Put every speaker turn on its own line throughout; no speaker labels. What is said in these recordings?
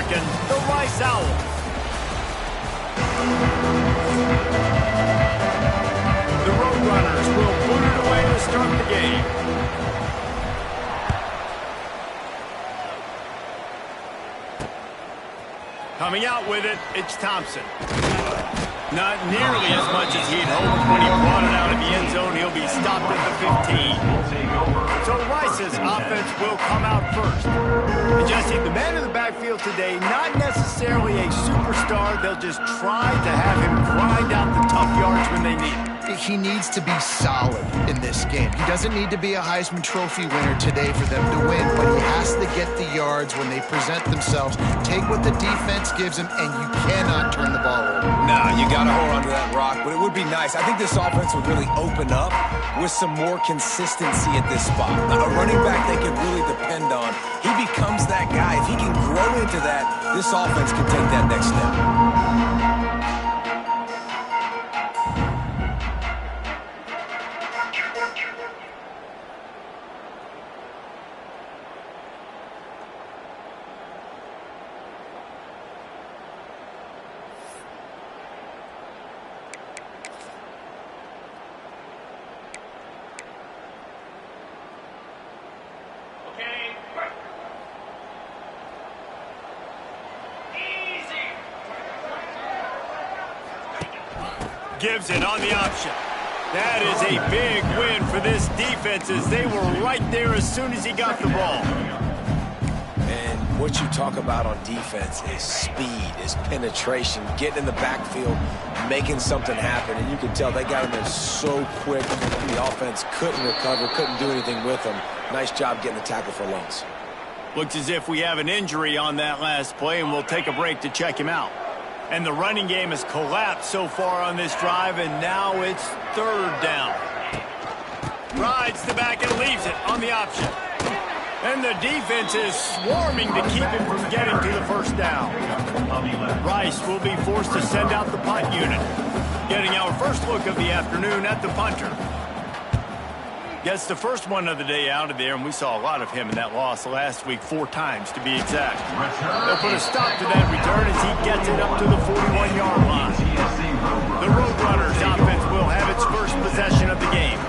American, the Rice Owls. The Roadrunners will boot it away to start the game. Coming out with it, it's Thompson. Not nearly as much as he'd hoped when he brought it out of the end zone. He'll be stopped at the 15. So Rice's offense will come out first. And Jesse, the man in the backfield today, not necessarily a superstar. They'll just try to have him grind out the tough yards when they need it.
He needs to be solid in this game. He doesn't need to be a Heisman Trophy winner today for them to win, but he has to get the yards when they present themselves. Take what the defense gives him, and you cannot turn the ball over.
No, you got to hold on to that rock, but it would be nice. I think this offense would really open up with some more consistency at this spot. Now, a running back they can really depend on. He becomes that guy. If he can grow into that, this offense can take that next step.
Gives it on the option. That is a big win for this defense as they were right there as soon as he got the ball.
And what you talk about on defense is speed, is penetration, getting in the backfield, making something happen. And you can tell they got him there so quick. The offense couldn't recover, couldn't do anything with him. Nice job getting the tackle for loss.
Looks as if we have an injury on that last play, and we'll take a break to check him out. And the running game has collapsed so far on this drive, and now it's third down. Rides the back and leaves it on the option. And the defense is swarming to keep him from getting to the first down. Rice will be forced to send out the punt unit. Getting our first look of the afternoon at the punter. Gets the first one of the day out of there, and we saw a lot of him in that loss last week, 4 times to be exact. They'll put a stop to that return as he gets it up to the 41-yard line. The Roadrunners offense will have its first possession of the game.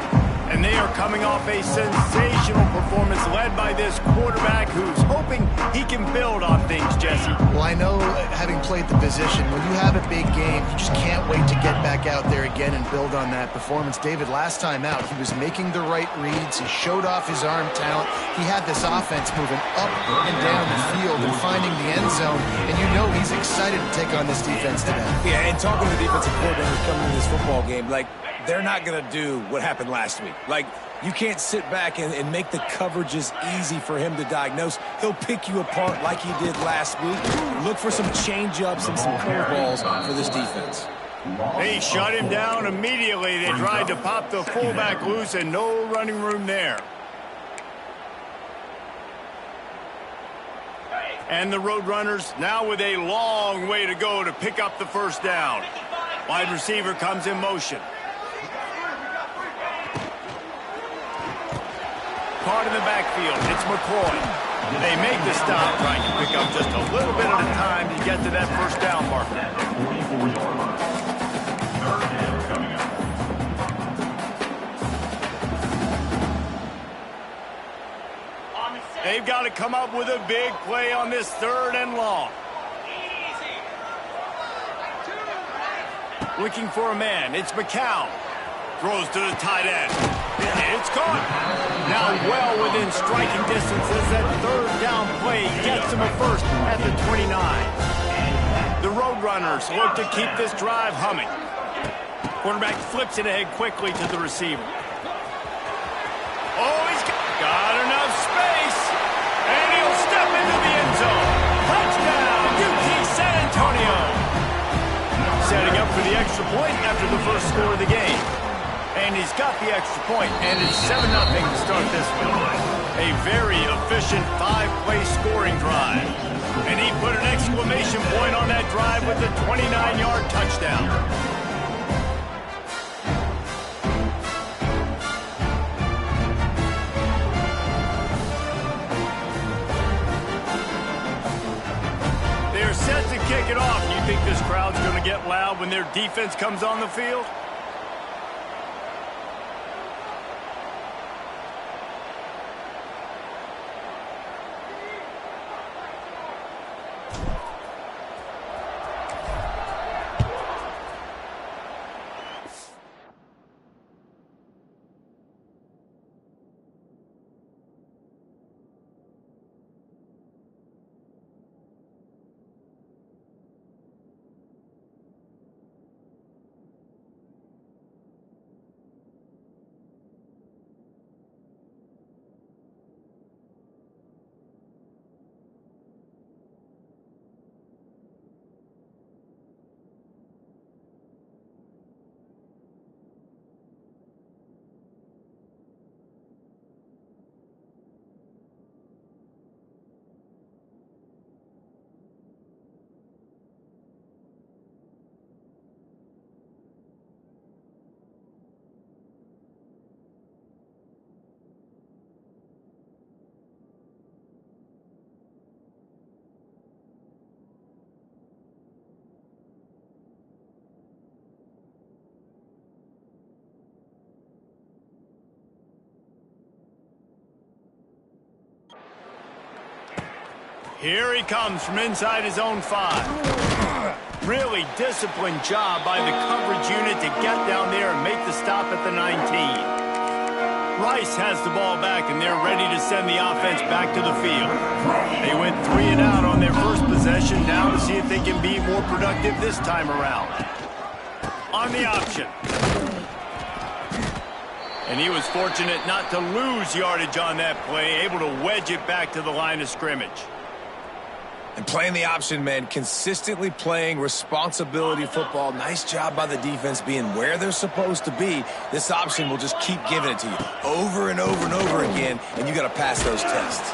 And they are coming off a sensational performance led by this quarterback who's hoping he can build on things, Jesse.
Well, I know, having played the position, when you have a big game, you just can't wait to get back out there again and build on that performance. David, last time out, he was making the right reads. He showed off his arm talent. He had this offense moving up and down the field and finding the end zone. And you know he's excited to take on this defense today.
Yeah, and talking to the defensive coordinator coming to this football game, like, they're not going to do what happened last week. Like, you can't sit back and make the coverages easy for him to diagnose. He'll pick you apart like he did last week. Look for some change-ups and some curveballs for this defense.
They shut him down immediately. They tried to pop the fullback loose and no running room there. And the Roadrunners now with a long way to go to pick up the first down. Wide receiver comes in motion. Caught in the backfield, it's McCoy. They make the stop, trying to pick up just a little bit at a time to get to that first down marker. They've got to come up with a big play on this third and long. Looking for a man, it's McCown. Throws to the tight end. It's caught. Now well within striking distance as that third down play gets him a first at the 29. The Roadrunners look to keep this drive humming. Quarterback flips it ahead quickly to the receiver. Oh, he's got enough space. And he'll step into the end zone. Touchdown, UT San Antonio. Setting up for the extra point after the first score of the game. And he's got the extra point, and it's 7-0 to start this one. A very efficient 5-play scoring drive. And he put an exclamation point on that drive with a 29-yard touchdown. kick it off. Do you think this crowd's going to get loud when their defense comes on the field? Here he comes from inside his own 5. Really disciplined job by the coverage unit to get down there and make the stop at the 19. Rice has the ball back, and they're ready to send the offense back to the field. They went 3 and out on their first possession, now to see if they can be more productive this time around. On the option. And he was fortunate not to lose yardage on that play, able to wedge it back to the line of scrimmage.
And playing the option, man, consistently playing responsibility football. Nice job by the defense being where they're supposed to be. This option will just keep giving it to you over and over and over again, and you got to pass those tests.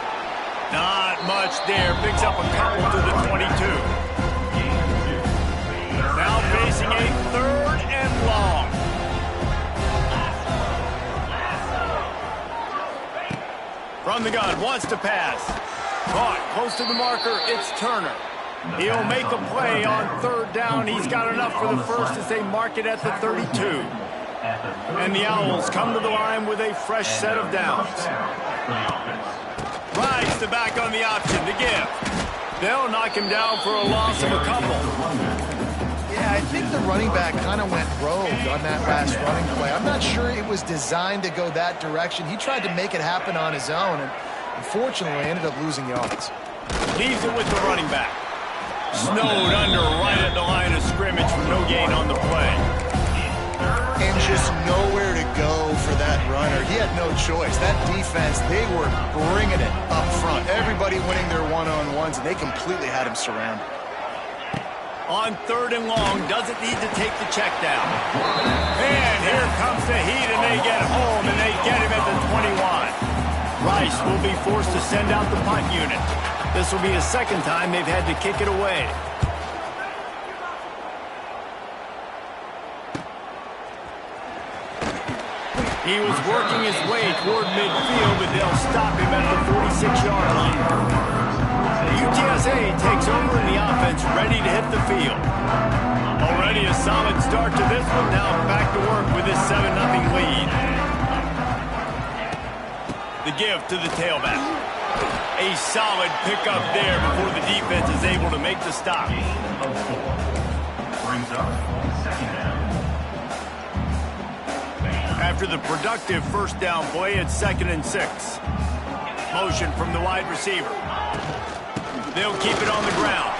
Not much there. Picks up a couple to the 22. Now facing a 3rd and long. From the gun, wants to pass. Caught close to the marker, it's Turner. He'll make a play on 3rd down. He's got enough for the first as they mark it at the 32. And the Owls come to the line with a fresh set of downs. Rides the back on the option to give. They'll knock him down for a loss of a couple.
Yeah, I think the running back kind of went rogue on that last running play. I'm not sure it was designed to go that direction. He tried to make it happen on his own, and unfortunately ended up losing yards.
Leaves it with the running back. Snowed under right at the line of scrimmage for no gain on the play.
And just nowhere to go for that runner. He had no choice. That defense, they were bringing it up front. Everybody winning their one-on-ones, and they completely had him surrounded.
On 3rd and long, doesn't need to take the check down. And here comes the heat, and they get home, and they get him at the 21. Rice will be forced to send out the punt unit. This will be the 2nd time they've had to kick it away. He was working his way toward midfield, but they'll stop him at the 46-yard line. UTSA takes over in the offense, ready to hit the field. Already a solid start to this one. Now back to work with this 7-0 lead. The give to the tailback. A solid pickup there before the defense is able to make the stop. After the productive 1st down play, it's 2nd and 6. Motion from the wide receiver. They'll keep it on the ground.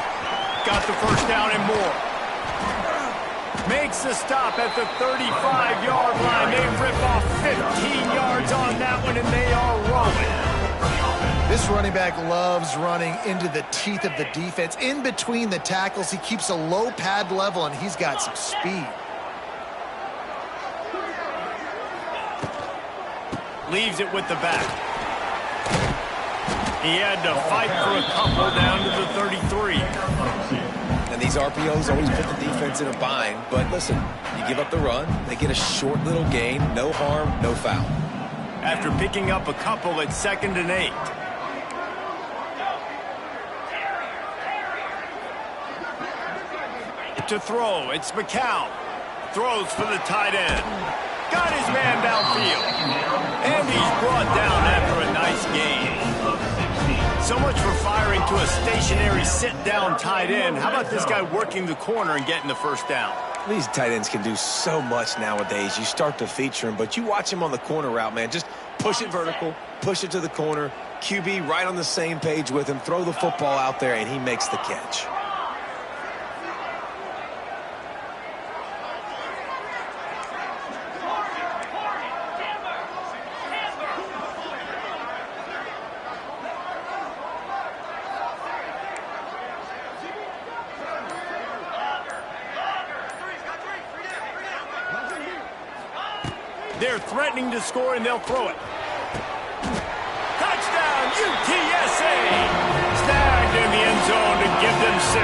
Got the 1st down and more. Makes the stop at the 35-yard line. They rip off 15 yards on that one, and they are rolling.
This running back loves running into the teeth of the defense. In between the tackles, he keeps a low pad level, and he's got some speed.
Leaves it with the back. He had to fight for a couple down to the 33.
And these RPOs always put the defense in a bind. But listen, you give up the run, they get a short little gain, no harm, no foul.
After picking up a couple at 2nd and 8. To throw, it's McCown. Throws for the tight end. Got his man downfield. And he's brought down after a nice gain. So much for firing to a stationary sit-down tight end. How about this guy working the corner and getting the first down?
These tight ends can do so much nowadays. You start to feature him, but you watch him on the corner route, man. Just push it vertical, push it to the corner. QB right on the same page with him. Throw the football out there, and he makes the catch.
They're threatening to score, and they'll throw it. Touchdown, UTSA! Snagged in the end zone to give them 6.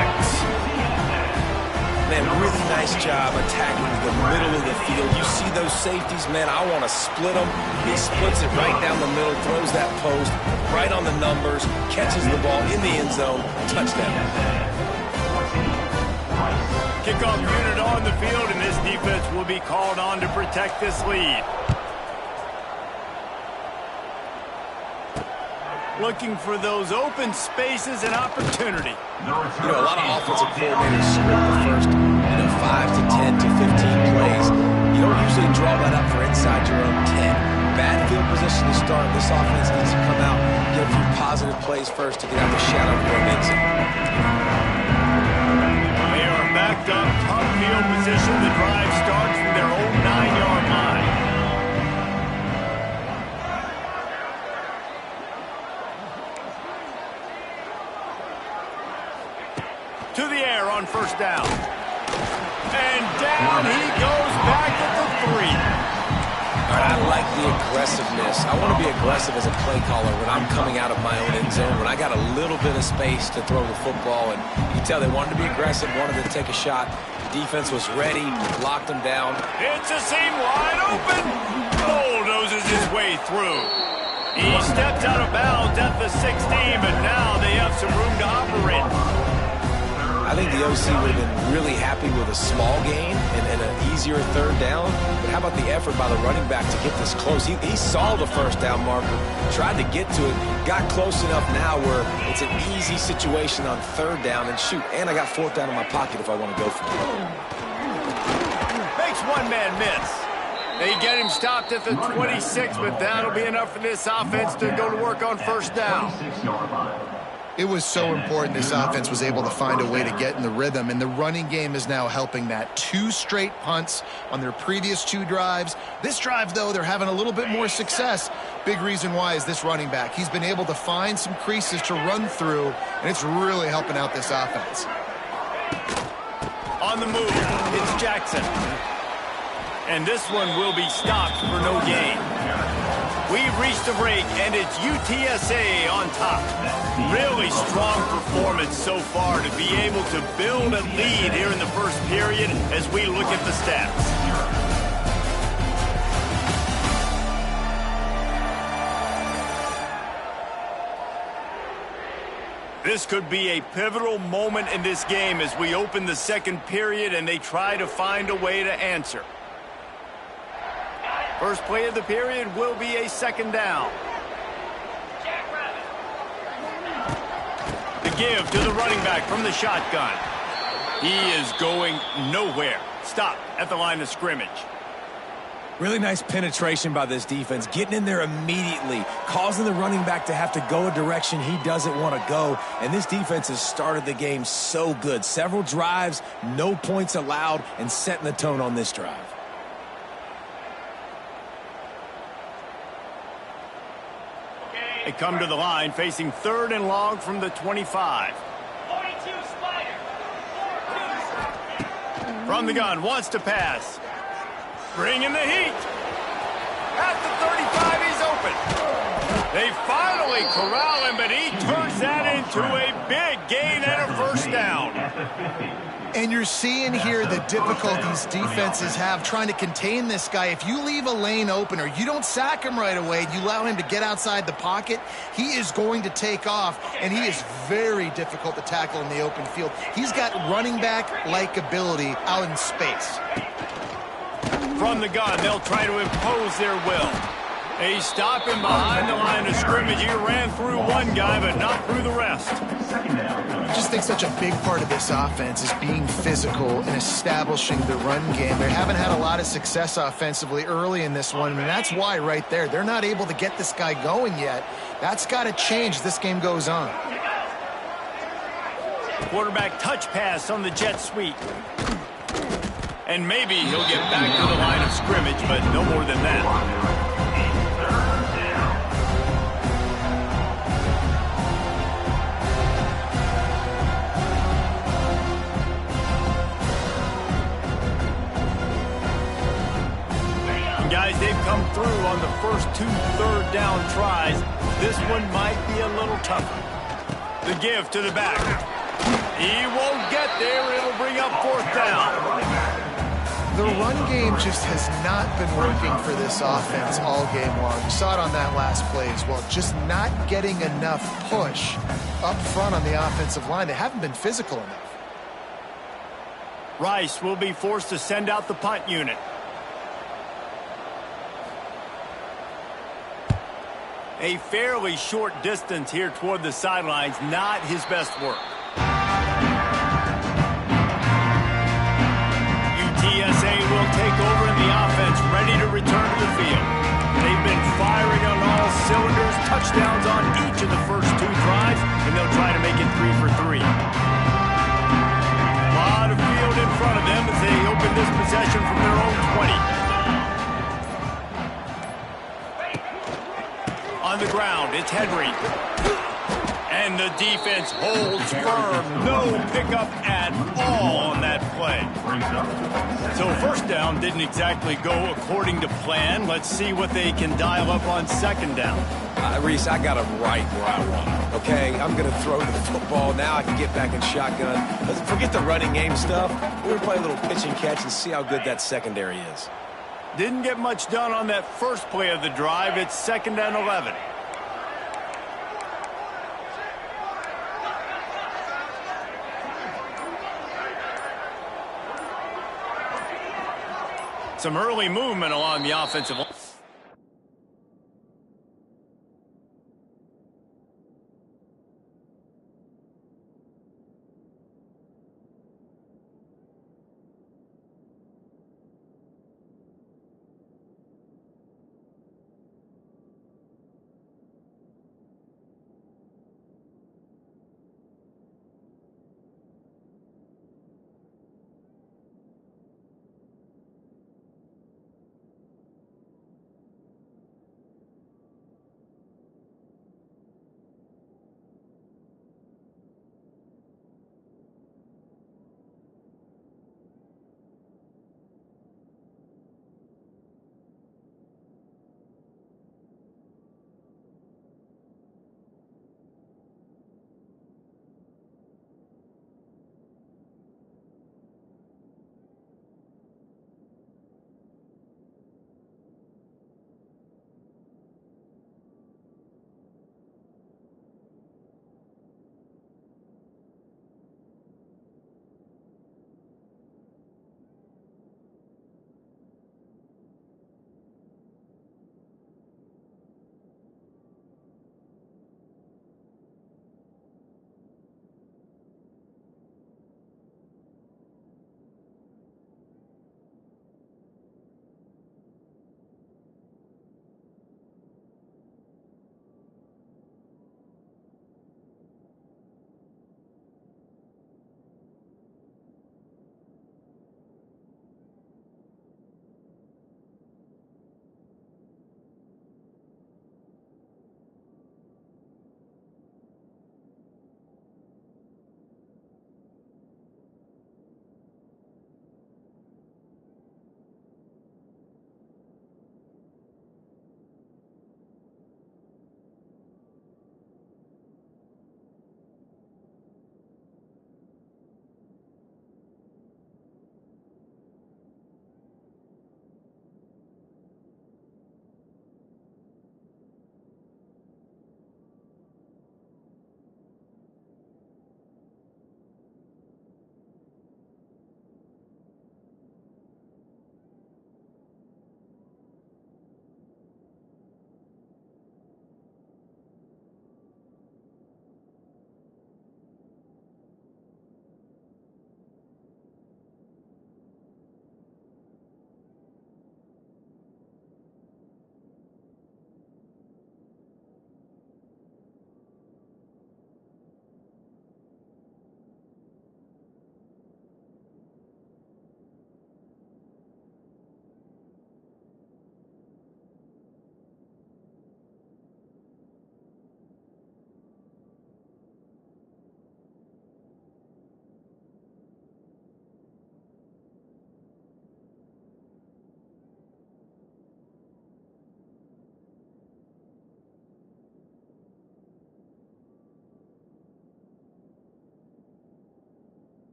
Man, really nice job attacking the middle of the field. You see those safeties, man, I want to split them. He splits it right down the middle, throws that post, right on the numbers, catches the ball in the end zone, touchdown.
Kickoff unit on the field, and this defense will be called on to protect this lead. Looking for those open spaces and opportunity.
You know, a lot of offensive coordinators script the first, 5 to 10 to 15 plays. You don't usually draw that up for inside your own 10. Bad field position to start. This offense needs to come out, get a few positive plays first to get out the shadow of their mixing.
They are backed up, tough field position. The drive starts from their own 9-yard line. To the air on first down. And down he goes back at the 3.
All right, I like the aggressiveness. I want to be aggressive as a play caller when I'm coming out of my own end zone, when I got a little bit of space to throw the football. And you can tell they wanted to be aggressive, wanted to take a shot. The defense was ready, locked them down.
It's a seam wide open. Bulldozes his way through. He steps out of bounds at the 16, but now they have some room to operate.
I think the OC would have been really happy with a small gain and an easier third down. But how about the effort by the running back to get this close? He saw the first down marker, tried to get to it, got close enough now where it's an easy situation on third down. And shoot, and I got fourth down in my pocket if I want to go for it.
Makes one man miss. They get him stopped at the 26, but that'll be enough for this offense to go to work on first down.
It was so important this offense was able to find a way to get in the rhythm, and the running game is now helping that. 2 straight punts on their previous 2 drives. This drive, though, they're having a little bit more success. Big reason why is this running back. He's been able to find some creases to run through, and it's really helping out this offense.
On the move, it's Jackson. And this one will be stopped for no gain. We've reached the break, and it's UTSA on top. Really strong performance so far to be able to build a lead here in the first period as we look at the stats. This could be a pivotal moment in this game as we open the second period and they try to find a way to answer. First play of the period will be a second down. The give to the running back from the shotgun. He is going nowhere. Stop at the line of scrimmage.
Really nice penetration by this defense, getting in there immediately, causing the running back to have to go a direction he doesn't want to go. And this defense has started the game so good. Several drives, no points allowed, and setting the tone on this drive.
They come to the line facing 3rd and long from the 25. From the gun, wants to pass. Bringing the heat. At the 35, he's open. They finally corral him, but he turns that into a big gain and a first down.
And you're seeing here the difficulties defenses have trying to contain this guy. If you leave a lane open or you don't sack him right away, you allow him to get outside the pocket, he is going to take off, and he is very difficult to tackle in the open field. He's got running back-like ability out in space.
From the gun, they'll try to impose their will. They stop him behind the line of scrimmage. He ran through one guy, but not through the rest.
I just think such a big part of this offense is being physical and establishing the run game. They haven't had a lot of success offensively early in this one, and that's why right there, they're not able to get this guy going yet. That's got to change as this game goes on.
Quarterback touch pass on the jet sweep. And maybe he'll get back to the line of scrimmage, but no more than that. Guys, they've come through on the first 2 third-down tries. This one might be a little tougher. The give to the back. He won't get there. It'll bring up 4th down.
The run game just has not been working for this offense all game long. You saw it on that last play as well. Just not getting enough push up front on the offensive line. They haven't been physical enough.
Rice will be forced to send out the punt unit. A fairly short distance here toward the sidelines, not his best work. UTSA will take over in the offense, ready to return to the field. They've been firing on all cylinders, touchdowns on each of the first 2 drives, and they'll try to make it 3 for 3. A lot of field in front of them as they open this possession from their own 20. On the ground, it's Henry. And the defense holds firm. No pickup at all on that play. So 1st down didn't exactly go according to plan. Let's see what they can dial up on 2nd down.
Reese, I got him right where I want him. Okay, I'm going to throw the football. Now I can get back in shotgun. Let's forget the running game stuff. We're going to play a little pitch and catch and see how good that secondary is.
Didn't get much done on that first play of the drive. It's 2nd and 11. Some early movement along the offensive line.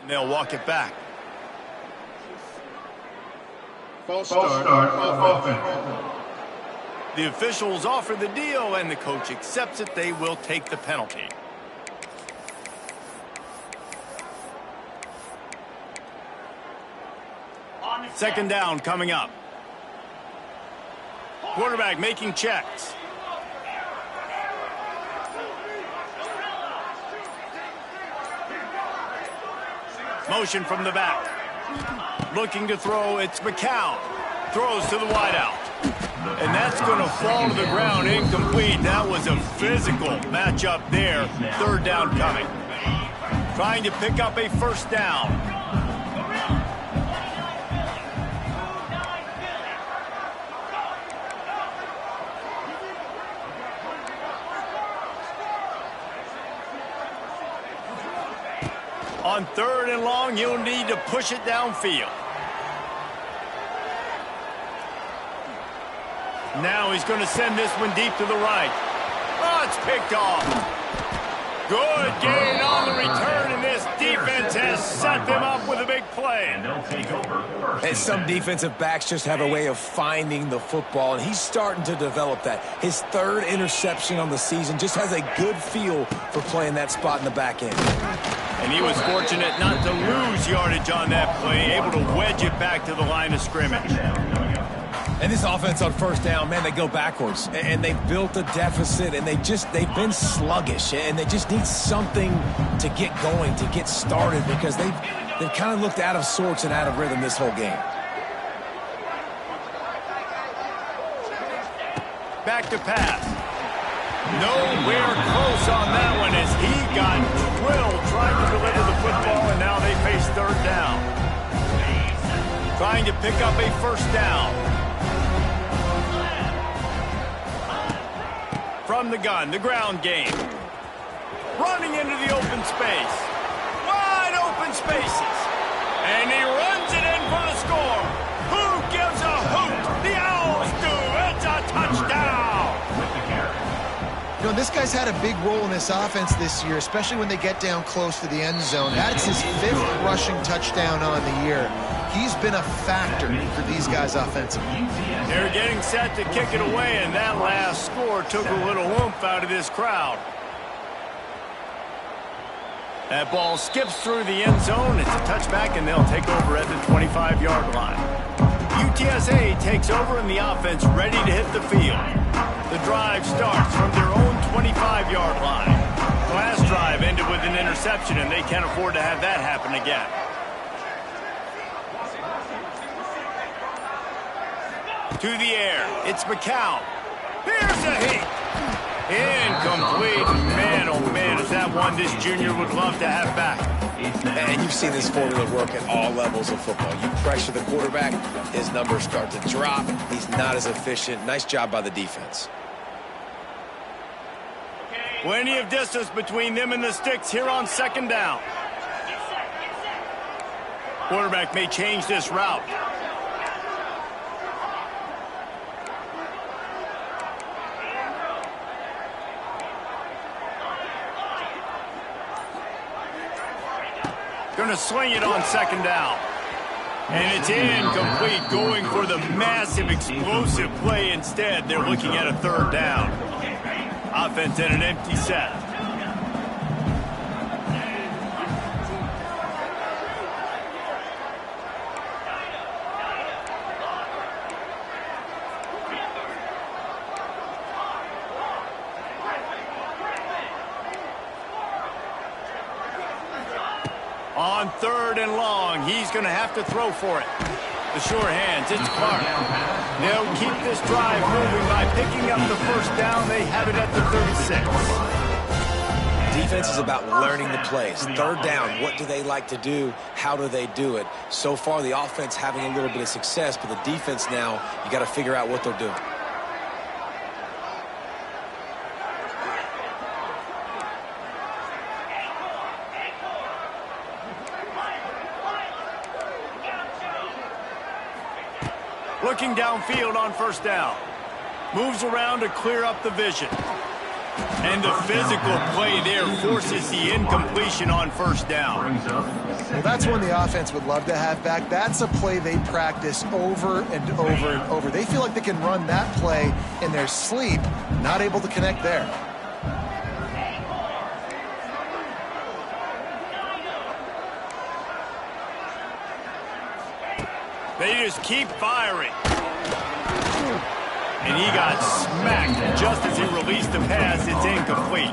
And they'll walk it back.
False start offense.
The officials offer the deal, and the coach accepts it. They will take the penalty. Second down coming up. Quarterback making checks. Motion from the back. Looking to throw, it's McCown. Throws to the wideout. And that's going to fall to the ground, incomplete. That was a physical matchup there. Third down coming. Trying to pick up a first down. On third and long, you'll need to push it downfield. Now he's going to send this one deep to the right. Oh, it's picked off. Good gain on the return, and this defense has set them up with a big play.
And they'll take over first.
And some defensive backs just have a way of finding the football, and he's starting to develop that. His third interception on the season, just has a good feel for playing that spot in the back end.
And he was fortunate not to lose yardage on that play, able to wedge it back to the line of scrimmage.
And this offense on first down, man, they go backwards. And they've built a deficit, and they've been sluggish. And they just need something to get going, to get started, because they've kind of looked out of sorts and out of rhythm this whole game.
Back to pass. Nowhere close on that one as he got drilled trying to deliver the football, and now they face third down. Trying to pick up a first down. From the gun, the ground game. Running into the open space. Wide open spaces. And he runs it in for the score. Who gives a hoot? The Owls do. It's a touchdown.
You know, this guy's had a big role in this offense this year, especially when they get down close to the end zone. That's his 5th rushing touchdown on the year. He's been a factor for these guys offensively.
They're getting set to kick it away, and that last score took a little oomph out of this crowd. That ball skips through the end zone. It's a touchback, and they'll take over at the 25-yard line. UTSA takes over, and the offense ready to hit the field. The drive starts from their own 25-yard line. The last drive ended with an interception, and they can't afford to have that happen again. To the air, it's McCown. Here's a hit. Incomplete. Man, oh man, is that one this junior would love to have back.
And you've seen this formula work at all levels of football. You pressure the quarterback, his numbers start to drop. He's not as efficient. Nice job by the defense.
Plenty of distance between them and the sticks here on second down. Quarterback may change this route. Going to sling it on second down. And it's incomplete, going for the massive, explosive play instead. They're looking at a third down. Offense in an empty set. On third and long, he's going to have to throw for it. The sure hands, it's Clark. They'll keep this drive moving by picking up the first down. They have it at the 36.
Defense is about learning the plays. Third down, what do they like to do? How do they do it? So far, the offense having a little bit of success, but the defense now, you got to figure out what they're doing. Looking downfield on first down. Moves around to clear up the vision.
And the physical play there forces the incompletion on first down.
Well, that's one the offense would love to have back. That's a play they practice over and over and over. They feel like they can run that play in their sleep, not able to connect there.
They just keep firing. And he got smacked just as he released the pass. It's incomplete.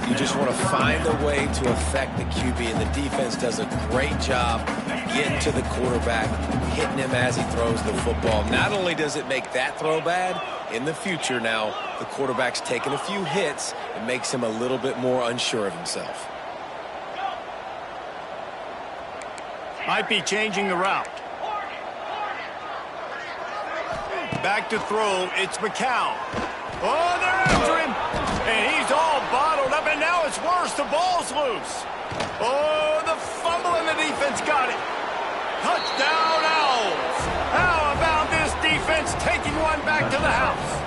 You just want to find a way to affect the QB, and the defense does a great job getting to the quarterback, hitting him as he throws the football. Not only does it make that throw bad, in the future now, the quarterback's taking a few hits. It makes him a little bit more unsure of himself.
Might be changing the route. Back to throw, it's McCown. Oh, they're after him. And he's all bottled up, and now it's worse. The ball's loose. Oh, the fumble, and the defense got it. Touchdown, Owls. How about this defense taking one back to the house?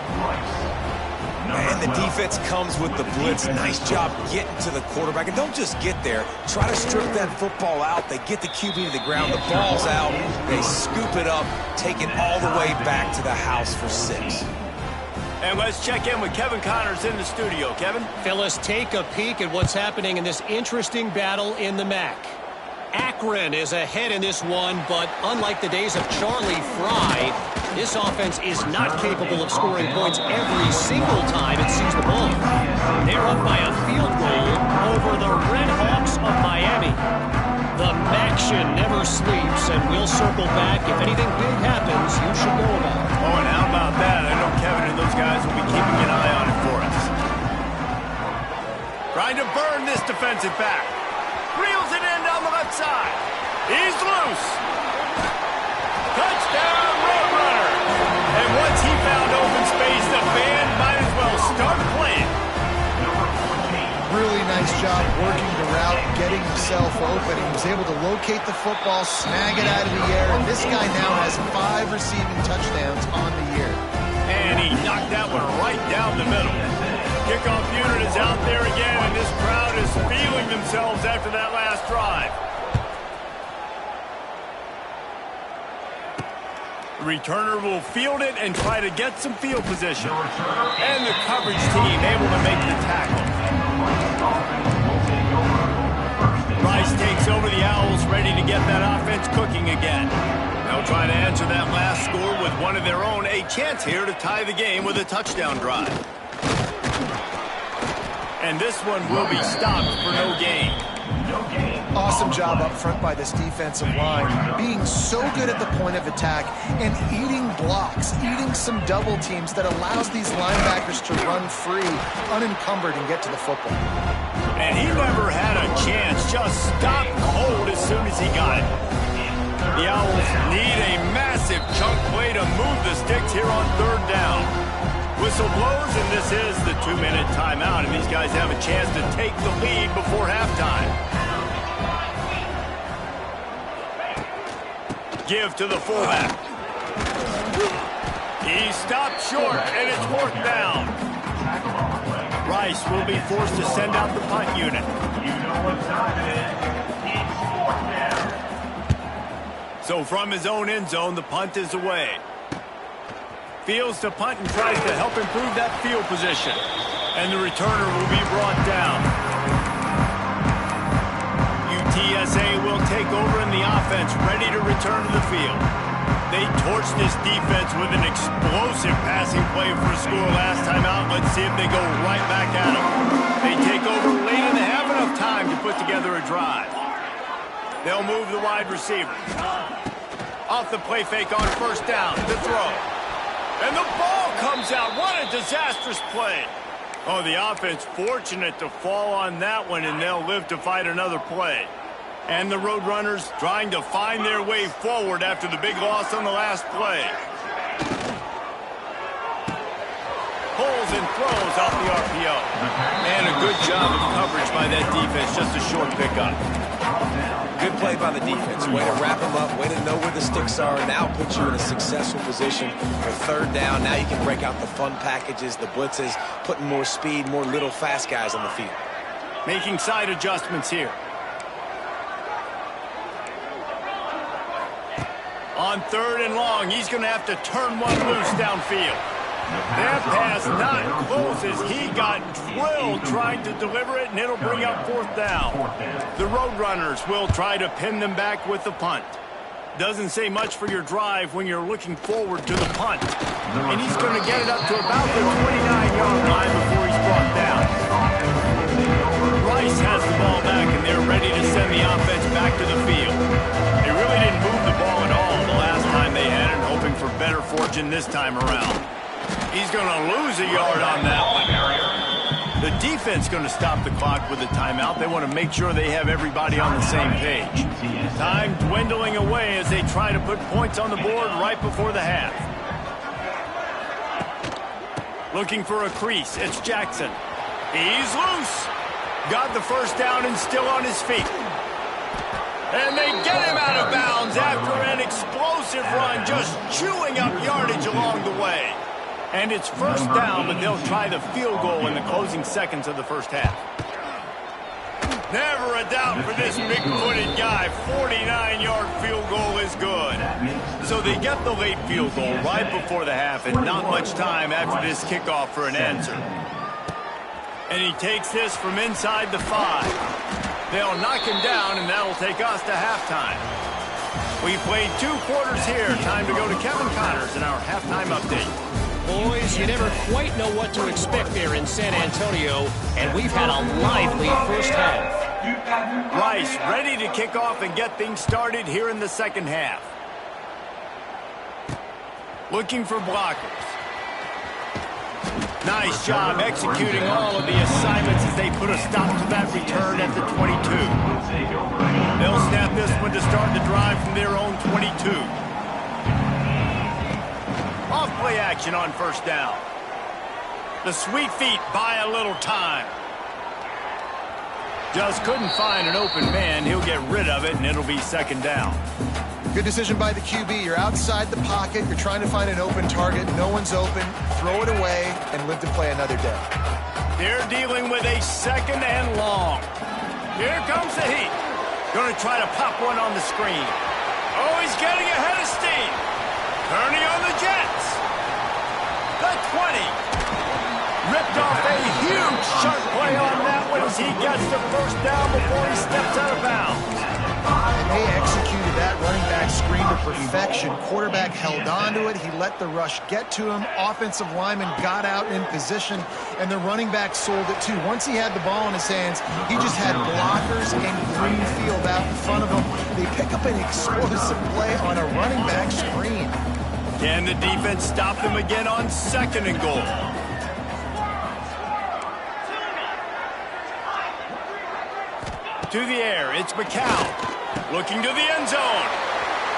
And the defense comes with the blitz. Nice job getting to the quarterback. And don't just get there. Try to strip that football out. They get the QB to the ground. The ball's out. They scoop it up, take it all the way back to the house for 6.
And let's check in with Kevin Connors in the studio. Kevin?
Fellas, take a peek at what's happening in this interesting battle in the MAC. Akron is ahead in this one, but unlike the days of Charlie Fry, this offense is not capable of scoring points every single time it sees the ball. They're up by a field goal over the Red Hawks of Miami. The MACtion never sleeps, and we'll circle back. If anything big happens, you should know about it.
Oh, and how about that? I know Kevin and those guys will be keeping an eye on it for us. Trying to burn this defensive back. Reels it in down the left side. He's loose. Touchdown, Roadrunner. And once he found open space, the band might as well start playing.
Really nice job working the route, getting himself open. He was able to locate the football, snag it out of the air, and this guy now has 5 receiving touchdowns on the year.
And he knocked that one right down the middle. Kickoff unit is out there again, and this crowd is feeling themselves after that last drive. The returner will field it and try to get some field position. And the coverage team able to make the tackle. Rice takes over the Owls, ready to get that offense cooking again. They'll try to answer that last score with one of their own. A chance here to tie the game with a touchdown drive. And this one will be stopped for no gain.
Awesome job up front by this defensive line, being so good at the point of attack and eating blocks, eating some double teams that allows these linebackers to run free, unencumbered, and get to the football.
And he never had a chance, just stopped cold as soon as he got it. The Owls need a massive chunk play to move the sticks here on 3rd down. Whistle blows, and this is the 2-minute timeout, and these guys have a chance to take the lead before halftime. Give to the fullback. He stopped short, and it's 4th down. Rice will be forced to send out the punt unit.
You know what time it is. It's 4th down.
So from his own end zone, the punt is away. Fields to punt and tries to help improve that field position. And the returner will be brought down. UTSA will take over in the offense, ready to return to the field. They torched this defense with an explosive passing play for a score last time out. Let's see if they go right back at them. They take over late and they have enough time to put together a drive. They'll move the wide receiver. Off the play fake on 1st down to throw. And the ball comes out. What a disastrous play. Oh, the offense fortunate to fall on that one, and they'll live to fight another play. And the Roadrunners trying to find their way forward after the big loss on the last play. Pulls and throws off the RPO. And a good job of coverage by that defense. Just a short pickup.
Good play by the defense. Way to wrap them up, way to know where the sticks are. Now put you in a successful position for third down. Now you can break out the fun packages, the blitzes, putting more speed, more little fast guys on the field.
Making side adjustments here. On 3rd and long, he's going to have to turn one loose downfield. That pass not close as he got drilled trying to deliver it, and it'll bring up 4th down. The Roadrunners will try to pin them back with the punt. Doesn't say much for your drive when you're looking forward to the punt. And he's going to get it up to about the 29-yard line before he's brought down. Rice has the ball back, and they're ready to send the offense back to the field. They really didn't move the ball at all the last time they had it, hoping for better fortune this time around. He's going to lose a yard on that one. The defense going to stop the clock with a timeout. They want to make sure they have everybody on the same page. Time dwindling away as they try to put points on the board right before the half. Looking for a crease. It's Jackson. He's loose. Got the first down and still on his feet. And they get him out of bounds after an explosive run, just chewing up yardage along the way. And it's first down, but they'll try the field goal in the closing seconds of the first half. Never a doubt for this big-footed guy. 49-yard field goal is good. So they get the late field goal right before the half, and not much time after this kickoff for an answer. And he takes this from inside the 5. They'll knock him down, and that'll take us to halftime. We played 2 quarters here. Time to go to Kevin Connors in our halftime update.
Boys, you never quite know what to expect there in San Antonio, and we've had a lively first half.
Rice ready to kick off and get things started here in the second half. Looking for blockers. Nice job executing all of the assignments as they put a stop to that return at the 22. They'll snap this one to start the drive from their own 22. Off-play action on first down. The sweet feet buy a little time. Just couldn't find an open man. He'll get rid of it, and it'll be second down.
Good decision by the QB. You're outside the pocket. You're trying to find an open target. No one's open. Throw it away and live to play another day.
They're dealing with a second and long. Here comes the heat. Going to try to pop one on the screen. Oh, he's getting ahead of steam. Turning on the Jets. The 20. Ripped off a huge sharp play on that one as he gets the first down before he steps out of bounds.
And they executed that running back screen to perfection. Quarterback held on to it. He let the rush get to him. Offensive lineman got out in position, and the running back sold it too. Once he had the ball in his hands, he just had blockers and green field out in front of him. They pick up an explosive play on a running back screen.
Can the defense stop them again on second and goal? To the air, it's McCown. Looking to the end zone.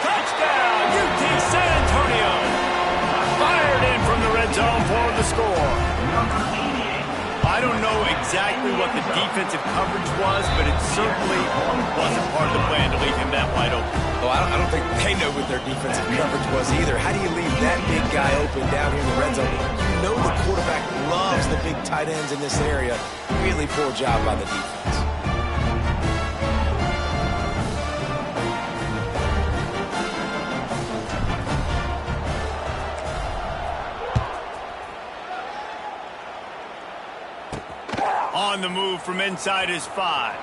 Touchdown, UT San Antonio. Fired in from the red zone for the score. I don't know exactly what the defensive coverage was, but it certainly wasn't part of the plan to leave him that wide open.
Oh, I don't think they know what their defensive coverage was either. How do you leave that big guy open down here in the red zone? You know the quarterback loves the big tight ends in this area. Really poor job by the defense.
On the move from inside his 5.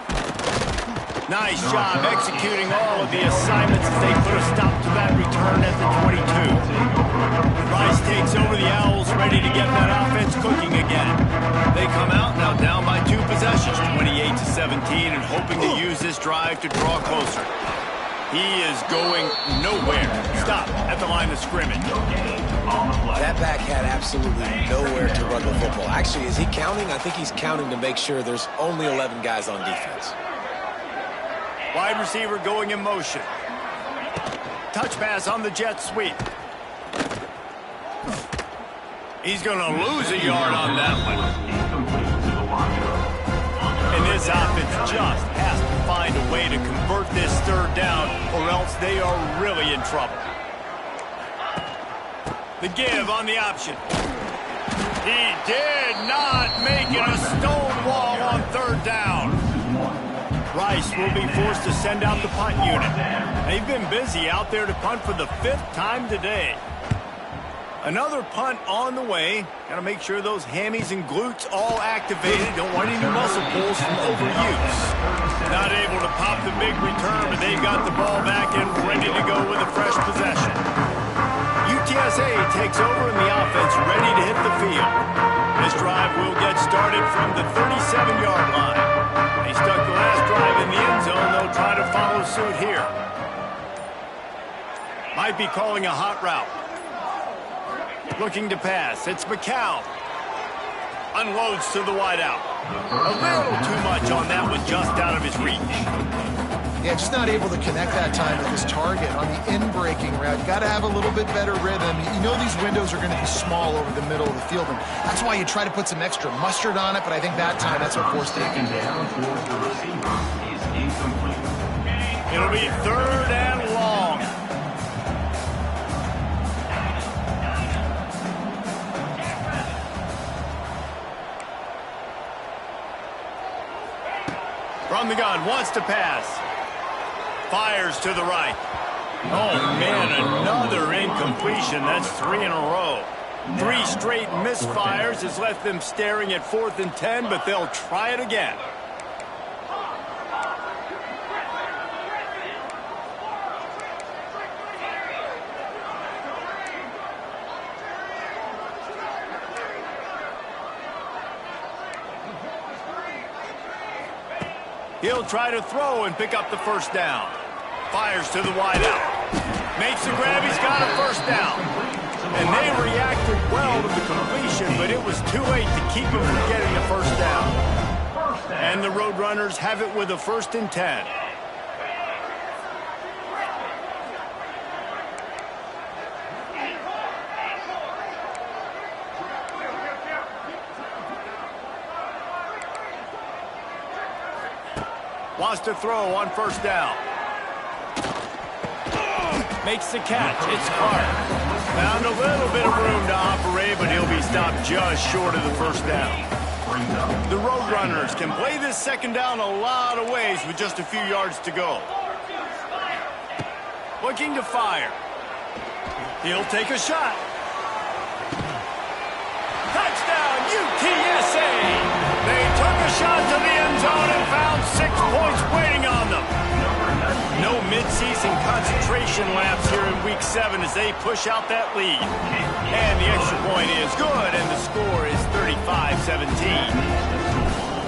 Nice job executing all of the assignments as they put a stop to that return at the 22. Rice takes over the Owls, ready to get that offense cooking again. They come out now down by 2 possessions, 28-17, and hoping to use this drive to draw closer. He is going nowhere. Stop at the line of scrimmage.
That back had absolutely nowhere to run the football. Actually, is he counting? I think he's counting to make sure there's only 11 guys on defense.
Wide receiver going in motion. Touch pass on the jet sweep. He's going to lose a yard on that one. And this offense just has to find a way to convert this third down, or else they are really in trouble. The give on the option. He did not make it a stone wall on third down. Rice will be forced to send out the punt unit. They've been busy out there to punt for the 5th time today. Another punt on the way. Got to make sure those hammies and glutes all activated. Don't want any muscle pulls from overuse. Not able to pop the big return, but they've got the ball back and ready to go with a fresh possession. UTSA takes over in the offense, ready to hit the field. This drive will get started from the 37-yard line. They stuck the last drive in the end zone. They'll try to follow suit here. Might be calling a hot route. Looking to pass. It's McCown. Unloads to the wideout. A little too much on that one, just out of his reach.
Yeah, just not able to connect that time with his target on the in-breaking route. You got to have a little bit better rhythm. You know these windows are going to be small over the middle of the field, and that's why you try to put some extra mustard on it, but I think that time that's what forced it.
It'll be 3rd and long. From the gun, wants to pass. Fires to the right. Oh, man, another incompletion. That's 3 in a row. 3 straight misfires has left them staring at 4th and 10, but they'll try it again. He'll try to throw and pick up the first down. Fires to the wideout. Makes the grab. He's got a first down. And they reacted well to the completion, but it was too late to keep him from getting the first down. And the Roadrunners have it with a 1st and 10. Wants to throw on first down. Makes the catch. It's Clark. Found a little bit of room to operate, but he'll be stopped just short of the first down. The Roadrunners can play this second down a lot of ways with just a few yards to go. Looking to fire. He'll take a shot. Touchdown, UTSA! They took a shot to the end zone and found 6 points waiting on them. No midseason concentration laps here in Week 7 as they push out that lead. And the extra point is good, and the score is 35-17.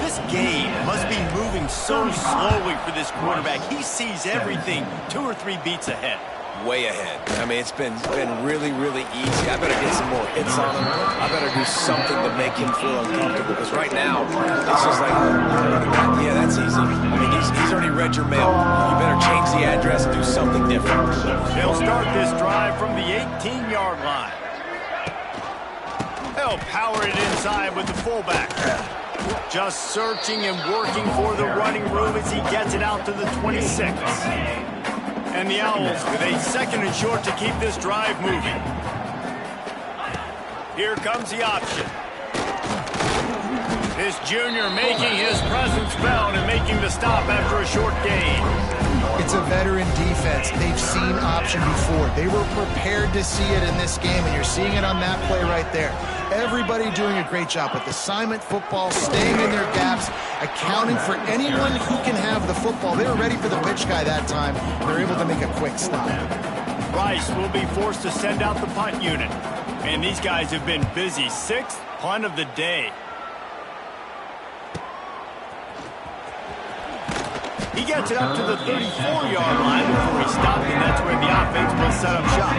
This game must be moving so slowly for this quarterback. He sees everything 2 or 3 beats ahead.
Way ahead. I mean, it's been really, really easy. I better get some more hits on him. I better do something to make him feel uncomfortable, because right now, it's just like, yeah, that's easy. I mean, he's already read your mail. You better change the address and do something different.
They'll start this drive from the 18-yard line. They'll power it inside with the fullback. Just searching and working for the running room as he gets it out to the 26. And the Owls with a 2nd and short to keep this drive moving. Here comes the option. This junior making his presence felt and making the stop after a short gain.
It's a veteran defense. They've seen option before. They were prepared to see it in this game, and you're seeing it on that play right there. Everybody doing a great job with assignment football, staying in their gaps, accounting for anyone who can have the football. They were ready for the pitch guy that time. They're able to make a quick stop.
Rice will be forced to send out the punt unit. And these guys have been busy. 6th punt of the day. He gets it up to the 34-yard line before he stopped, and that's where the offense will set up shop.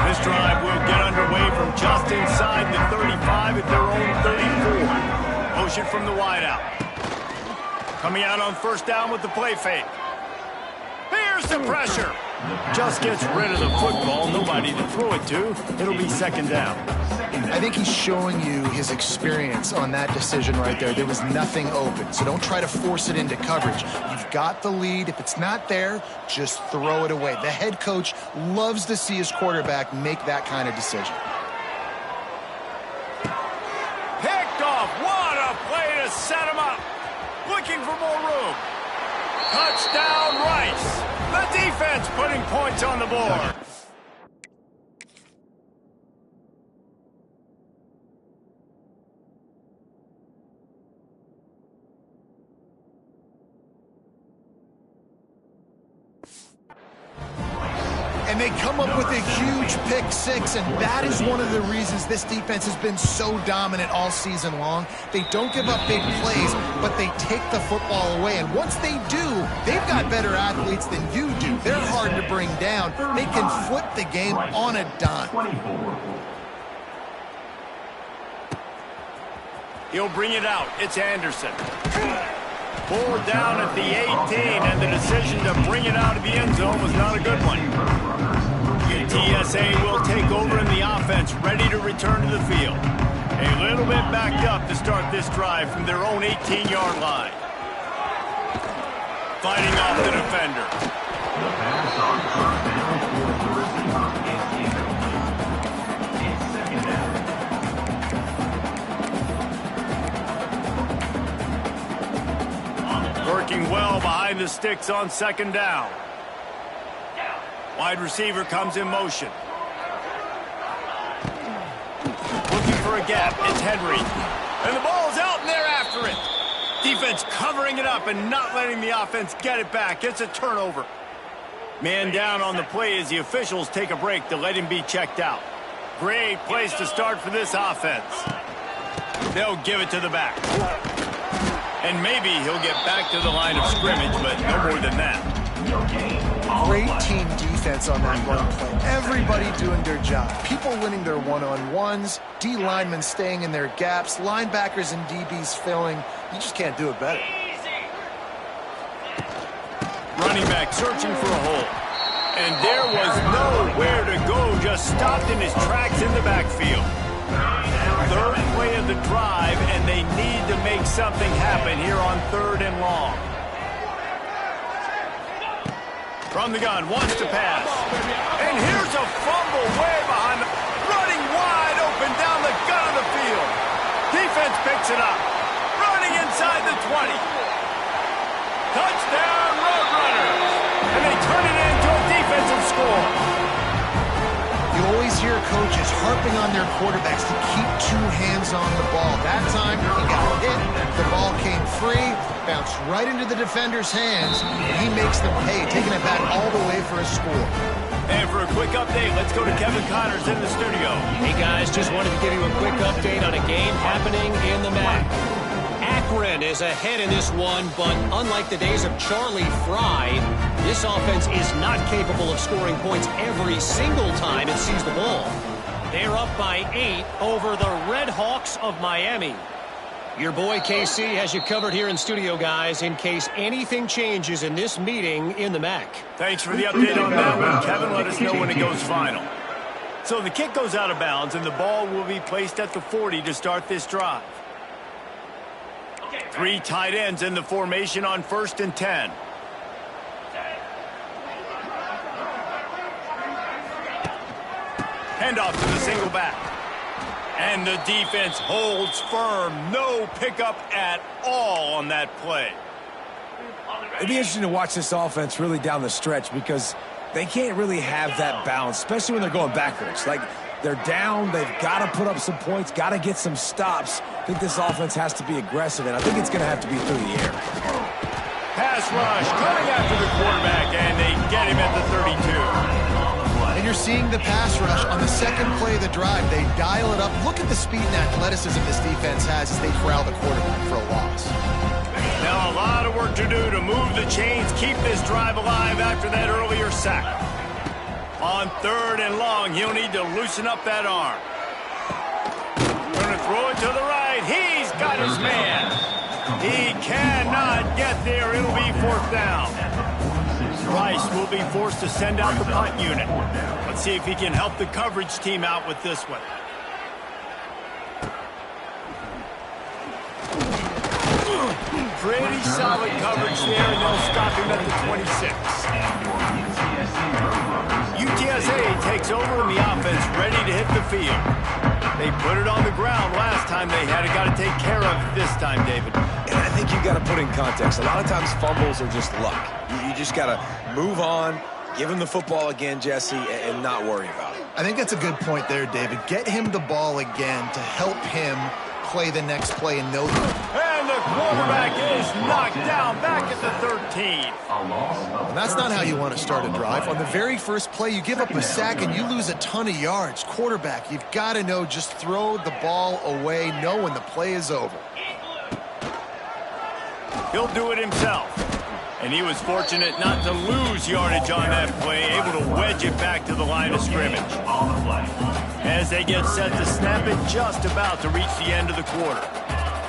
This drive will get underway from just inside the 35 at their own 34. Motion from the wideout. Coming out on first down with the play fake. Here's Here's the pressure. Just gets rid of the football. Nobody to throw it to. It'll be second down.
I think he's showing you his experience on that decision right there. There was nothing open, so don't try to force it into coverage. You've got the lead. If it's not there, just throw it away. The head coach loves to see his quarterback make that kind of decision.
Picked off. What a play to set him up. Looking for more room. Touchdown, Rice. The defense putting points on the board.
And they come up with a huge pick six, and that is one of the reasons this defense has been so dominant all season long. They don't give up big plays, but they take the football away. And once they do, they've got better athletes than you do. They're hard to bring down. They can flip the game on a dime.
He'll bring it out. It's Anderson. Pulled down at the 18, and the decision to bring it out of the end zone was not a good one. UTSA will take over in the offense, ready to return to the field. A little bit backed up to start this drive from their own 18-yard line. Fighting off the defender.
The pass on first down for the receiver is incomplete. It's second down.
Working well behind the sticks on second down. Wide receiver comes in motion. Looking for a gap. It's Henry. And the ball's out, and they're after it. Defense covering it up and not letting the offense get it back. It's a turnover. Man down on the play as the officials take a break to let him be checked out. Great place to start for this offense. They'll give it to the back. And maybe he'll get back to the line of scrimmage, but no more than that.
Great team defense on that run play. Everybody doing their job. People winning their one-on-ones, D linemen staying in their gaps, linebackers and DBs filling. You just can't do it better.
Running back searching for a hole. And there was nowhere to go, just stopped in his tracks in the backfield. Third play of the drive, and they need to make something happen here on 3rd and long. From the gun, wants to pass. And here's a fumble way behind, running wide open down the gut of the field. Defense picks it up. Running inside the 20. Touchdown, Roadrunners. And they turn it into a defensive score.
You always hear coaches harping on their quarterbacks to keep 2 hands on the ball. That time, he got hit, the ball came free, bounced right into the defender's hands, and he makes them pay, taking it back all the way for a score.
And for a quick update, let's go to Kevin Connors in the studio.
Hey, guys, just wanted to give you a quick update on a game happening in the MAC. Akron is ahead in this one, but unlike the days of Charlie Fry, this offense is not capable of scoring points every single time it sees the ball. They're up by 8 over the Red Hawks of Miami. Your boy KC has you covered here in studio, guys, in case anything changes in this meeting in the MAC.
Thanks for the update on that one. Kevin, let us know when it goes final. So the kick goes out of bounds, and the ball will be placed at the 40 to start this drive. 3 tight ends in the formation on 1st and 10. Handoff to the single back. And the defense holds firm. No pickup at all on that play.
It'd be interesting to watch this offense really down the stretch because they can't really have that balance, especially when they're going backwards. Like, they're down, they've got to put up some points, got to get some stops. I think this offense has to be aggressive, and I think it's going to have to be through the air.
Pass rush coming after the quarterback, and they get him at the 32.
And you're seeing the pass rush on the second play of the drive. They dial it up. Look at the speed and athleticism this defense has as they corral the quarterback for a loss.
Now a lot of work to do to move the chains, keep this drive alive after that earlier sack. On 3rd and long, he'll need to loosen up that arm. Going to throw it to the right. He's got his man. He cannot get there. It'll be 4th down. Rice will be forced to send out the punt unit. Let's see if he can help the coverage team out with this one. Pretty solid coverage there, and they'll stop him at the 26. UTSA takes over in the offense, ready to hit the field. They put it on the ground last time they had it. Got to take care of it this time, David.
And I think you got to put in context. A lot of times fumbles are just luck. You just got to move on, give him the football again, Jesse, and not worry about it.
I think that's a good point there, David. Get him the ball again to help him play the next play and know that.
And the quarterback is knocked down back at the 13.
And that's not how you want to start a drive. On the very first play, you give up a sack and you lose a ton of yards. Quarterback, you've got to know, just throw the ball away, know when the play is over.
He'll do it himself. And he was fortunate not to lose yardage on that play, able to wedge it back to the line of scrimmage. As they get set to snap it, just about to reach the end of the quarter.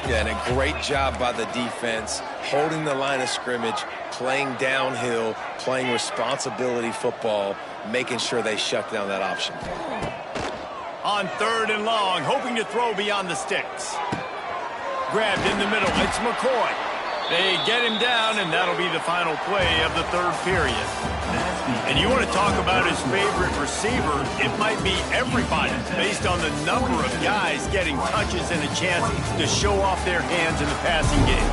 Yeah, and a great job by the defense, holding the line of scrimmage, playing downhill, playing responsibility football, making sure they shut down that option.
On 3rd and long, hoping to throw beyond the sticks. Grabbed in the middle, it's McCoy. They get him down, and that'll be the final play of the 3rd period. And you want to talk about his favorite receiver, it might be everybody, based on the number of guys getting touches and a chance to show off their hands in the passing game.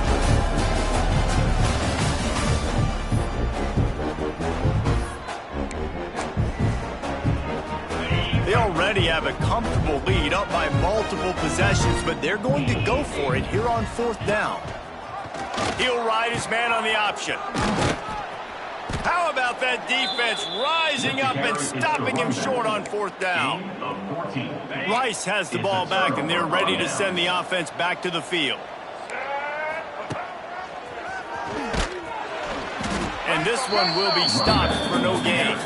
They already have a comfortable lead, up by multiple possessions, but they're going to go for it here on 4th down. He'll ride his man on the option. How about that defense rising up and stopping him short on 4th down? Rice has the ball back, and they're ready to send the offense back to the field. And this one will be stopped for no gain.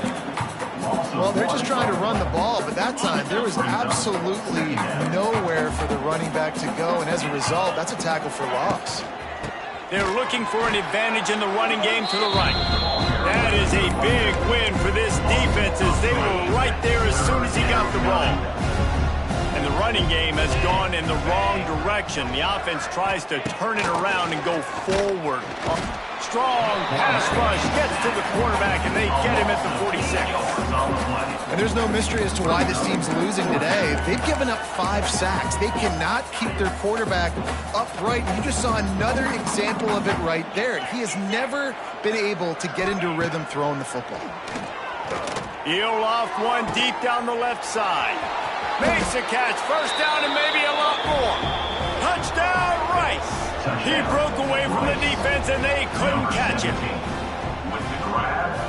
Well, they're just trying to run the ball, but that time there was absolutely nowhere for the running back to go, and as a result, that's a tackle for loss.
They're looking for an advantage in the running game to the right. That is a big win for this defense, as they were right there as soon as he got the ball. And the running game has gone in the wrong direction. The offense tries to turn it around and go forward. Strong pass rush gets to the quarterback, and they get him at the 46.
And there's no mystery as to why this team's losing today. They've given up 5 sacks. They cannot keep their quarterback upright. You just saw another example of it right there. He has never been able to get into rhythm throwing the football.
He'll off one deep down the left side. Makes a catch. 1st down and maybe a lot more. Touchdown, Rice. He broke away from the defense, and they couldn't catch him.
With the grab.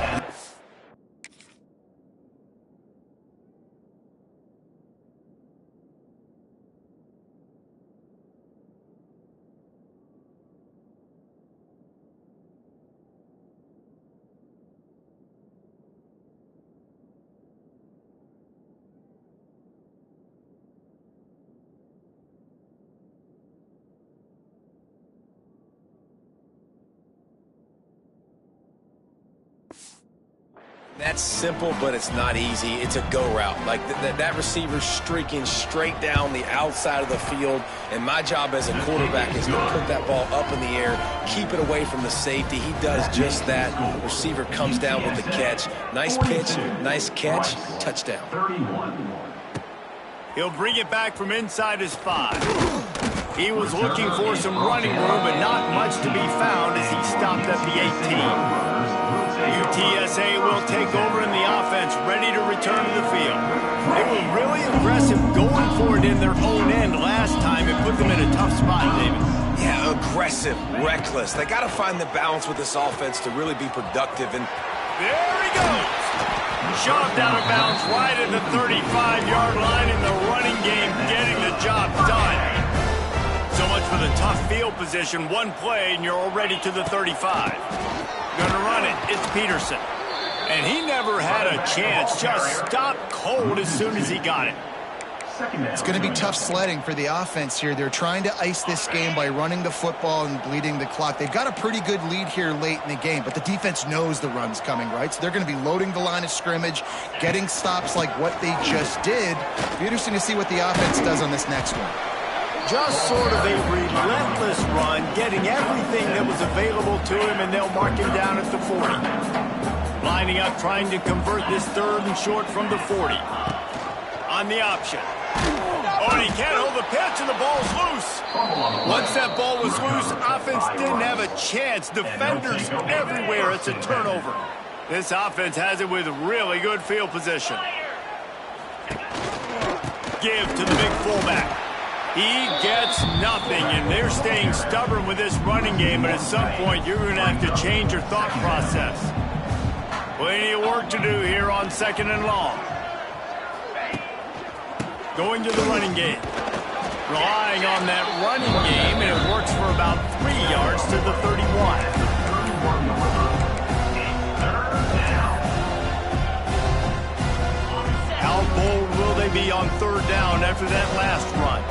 That's simple, but it's not easy. It's a go route. Like that receiver's streaking straight down the outside of the field, and my job as a quarterback is to put that ball up in the air, keep it away from the safety. He does just that. The receiver comes down with the catch. Nice pitch, nice catch, touchdown.
He'll bring it back from inside his 5. He was looking for some running room, but not much to be found as he stopped at the 18. UTSA will take over in the offense, ready to return to the field. They were really aggressive going for it in their own end last time and put them in a tough spot, David.
Yeah, aggressive, reckless. They got to find the balance with this offense to really be productive. And
there he goes. Shoved out of bounds right at the 35-yard line in the running game, getting the job done. So much for the tough field position. One play, and you're already to the 35. Gonna run it. It's Peterson. And he never had a chance. Just stopped cold as soon as he got it.
Second down.
It's going to be tough sledding for the offense here. They're trying to ice this game by running the football and bleeding the clock. They've got a pretty good lead here late in the game, but the defense knows the run's coming, right? So they're going to be loading the line of scrimmage, getting stops like what they just did. It'll be interesting to see what the offense does on this next one.
Just sort of a relentless run, getting everything that was available to him, and they'll mark him down at the 40. Lining up, trying to convert this third and short from the 40. On the option. Oh, and he can't hold the pitch, and the ball's loose. Once that ball was loose, offense didn't have a chance. Defenders everywhere. It's a turnover. This offense has it with really good field position. Give to the big fullback. He gets nothing, and they're staying stubborn with this running game, but at some point you're going to have to change your thought process. Plenty of work to do here on 2nd and long. Going to the running game. Relying on that running game, and it works for about 3 yards to the 31. How bold will they be on 3rd down after that last run?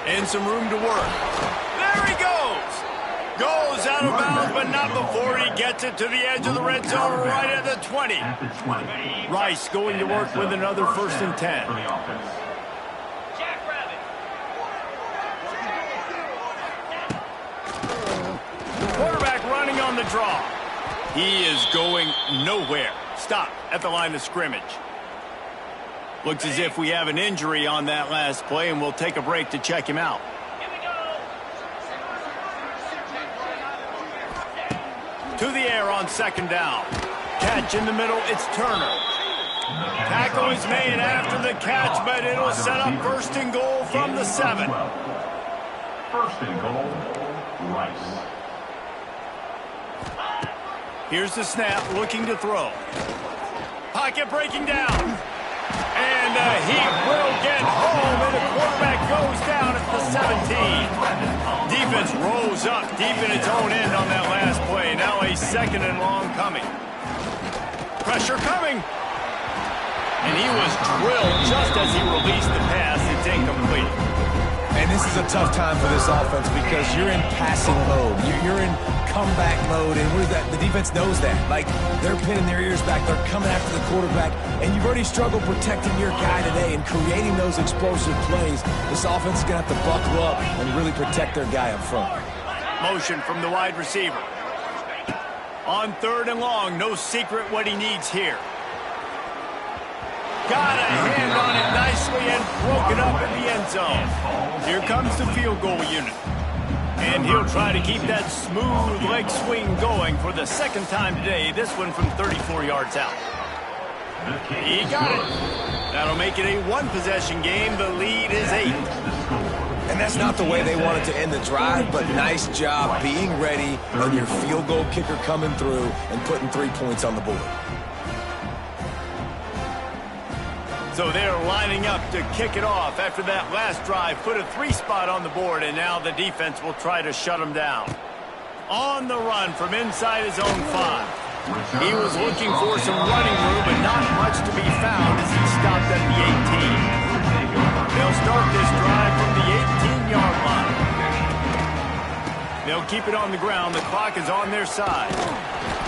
And some room to work. There he goes! Goes out of bounds, but not before he gets it to the edge of the red zone right at the 20. Rice going to work with another 1st and 10. Quarterback running on the draw. He is going nowhere. Stop at the line of scrimmage. Looks as if we have an injury on that last play, and we'll take a break to check him out. To the air on 2nd down. Catch in the middle, it's Turner. Tackle is made after the catch, but it'll set up 1st and goal from the 7.
1st and goal, Rice.
Here's the snap, looking to throw. Pocket breaking down. And he will get home, and the quarterback goes down at the 17. Defense rose up deep in its own end on that last play. Now a 2nd and long coming. Pressure coming. And he was drilled just as he released the pass. It's incomplete.
And this is a tough time for this offense because you're in passing mode. You're in comeback mode, and the defense knows that. Like, they're pinning their ears back. They're coming after the quarterback, and you've already struggled protecting your guy today and creating those explosive plays. This offense is going to have to buckle up and really protect their guy up front.
Motion from the wide receiver. On 3rd and long, no secret what he needs here. Got a hand on it nicely and broke it up in the end zone. Here comes the field goal unit. And he'll try to keep that smooth leg swing going for the 2nd time today, this one from 34 yards out. He got it. That'll make it a 1-possession game. The lead is 8.
And that's not the way they wanted to end the drive, but nice job being ready on your field goal kicker coming through and putting 3 points on the board.
So they're lining up to kick it off after that last drive. Put a 3 spot on the board, and now the defense will try to shut them down. On the run from inside his own 5. He was looking for some running room, but not much to be found as he stopped at the 18. They'll start this drive from the 18-yard line. They'll keep it on the ground. The clock is on their side.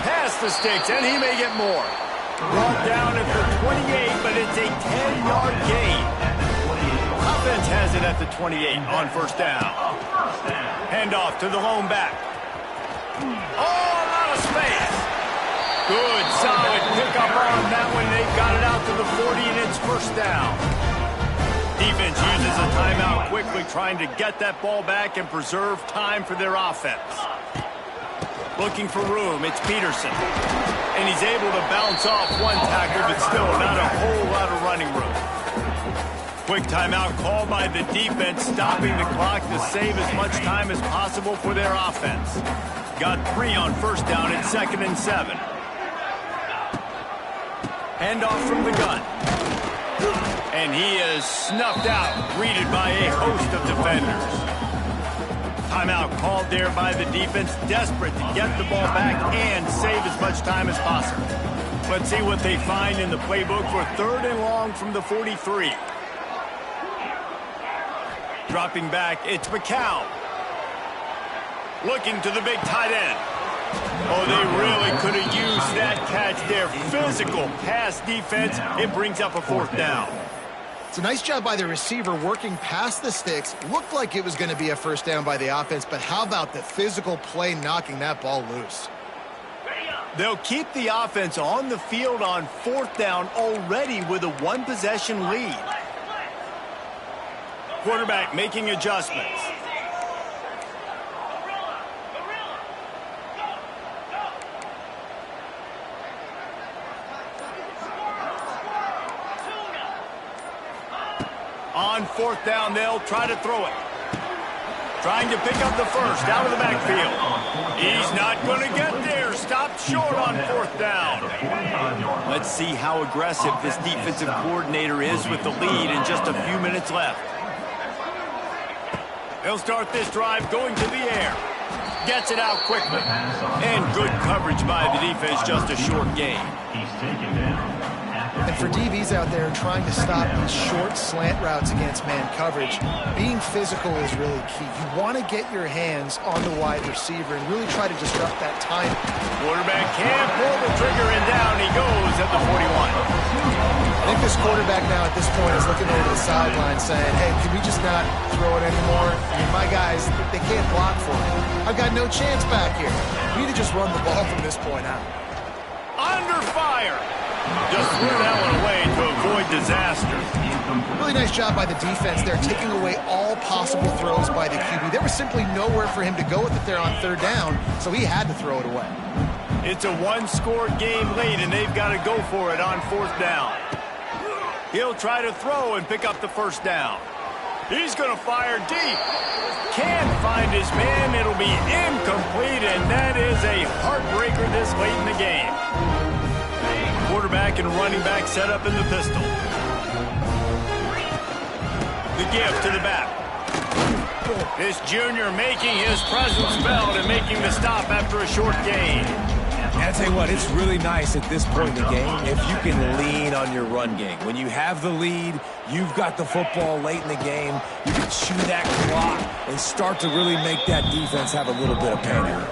Past the sticks, and he may get more. Brought down at the 28, but it's a 10-yard gain. Offense has it at the 28 on 1st down. Handoff to the lone back. Oh, a lot of space. Good, solid pickup on that one. They've got it out to the 40, and it's 1st down. Defense uses a timeout quickly, trying to get that ball back and preserve time for their offense. Looking for room, it's Peterson. And he's able to bounce off one tackle, but still not a whole lot of running room. Quick timeout called by the defense, stopping the clock to save as much time as possible for their offense. Got 3 on 1st down at 2nd and 7. Handoff from the gun. And he is snuffed out, greeted by a host of defenders. Timeout called there by the defense, desperate to get the ball back and save as much time as possible. Let's see what they find in the playbook for 3rd and long from the 43. Dropping back, it's McCown. Looking to the big tight end. Oh, they really could have used that catch there. Physical pass defense. It brings up a 4th down.
It's a nice job by the receiver working past the sticks. Looked like it was going to be a 1st down by the offense, but how about the physical play knocking that ball loose?
They'll keep the offense on the field on 4th down already with a 1-possession lead. Quarterback making adjustments. On 4th down, they'll try to throw it. Trying to pick up the first out of the backfield. He's not going to get there. Stopped short on 4th down. Let's see how aggressive this defensive coordinator is with the lead in just a few minutes left. He'll start this drive going to the air. Gets it out quickly. And good coverage by the defense, just a short gain.
He's taken down.
And for DBs out there trying to stop these short slant routes against man coverage, being physical is really key. You want to get your hands on the wide receiver and really try to disrupt that timing.
Quarterback can't pull the trigger, and down he goes at the 41.
I think this quarterback now at this point is looking over the sideline saying, hey, can we just not throw it anymore? I mean, my guys, they can't block for me. I've got no chance back here. We need to just run the ball from this point out.
Under fire. Just threw that one away to avoid disaster.
Really nice job by the defense there, taking away all possible throws by the QB. There was simply nowhere for him to go with it there on 3rd down, so he had to throw it away.
It's a 1-score game late, and they've got to go for it on 4th down. He'll try to throw and pick up the 1st down. He's going to fire deep. Can't find his man. It'll be incomplete, and that is a heartbreaker this late in the game. Quarterback and running back set up in the pistol. The give to the back. This junior making his presence felt and making the stop after a short gain.
And I tell you what, it's really nice at this point in the game if you can lean on your run game. When you have the lead, you've got the football late in the game, you can chew that clock and start to really make that defense have a little bit of panic.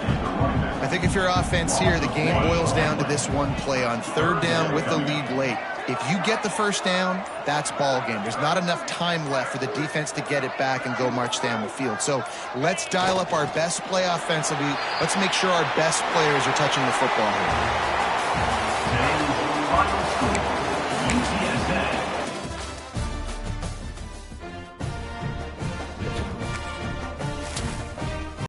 I think if you're offense here, the game boils down to this one play on 3rd down with the lead late. If you get the 1st down, that's ball game. There's not enough time left for the defense to get it back and go march down the field. So let's dial up our best play offensively. Let's make sure our best players are touching the football here.